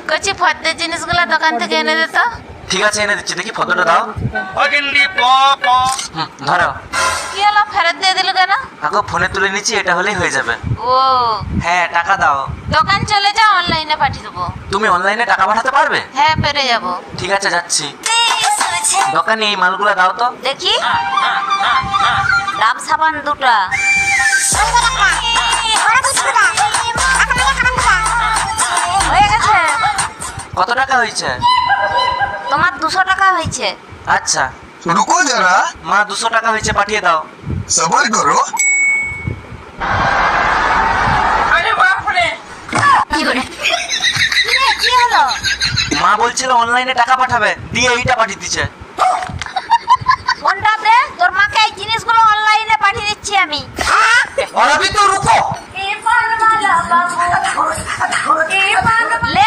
কচি ফর্দের জিনিসগুলো দোকান থেকে এনে দে তো। ঠিক আছে এনে দিচ্ছি, দেখি ফটোটা দাও। ধরো। কি হলো, ফেরত দিয়ে দিল কেন? আগো ফোনে তুলে নিচ্ছি, এটা হলেই হয়ে যাবে। ও হ্যাঁ টাকা দাও। দোকান চলে যাও, অনলাইনে পাঠিয়ে দেবো। তুমি অনলাইনে টাকা পাঠাতে পারবে? হ্যাঁ পেরে যাবো। ঠিক আছে যাচ্ছি। দোকানে এই মালগুলো দাও তো। দেখি, ডাব সাবান 2টা, হয়ে গেছে। কত টাকা হয়েছে? তোমার 200 টাকা হয়েছে। আচ্ছা रुको जरा, মা 200 টাকা হয়েছে, পাঠিয়ে দাও। सबर करो। কি হলো? মা বলছিল অনলাইনে টাকা পাঠাবে, দিয়ে এইটা পাঠিয়ে দিচ্ছে। ফোনটা দে, তোর মাকে এই জিনিসগুলো অনলাইনে পাঠিয়ে দিচ্ছি আমি। और अभी तो रुको। লে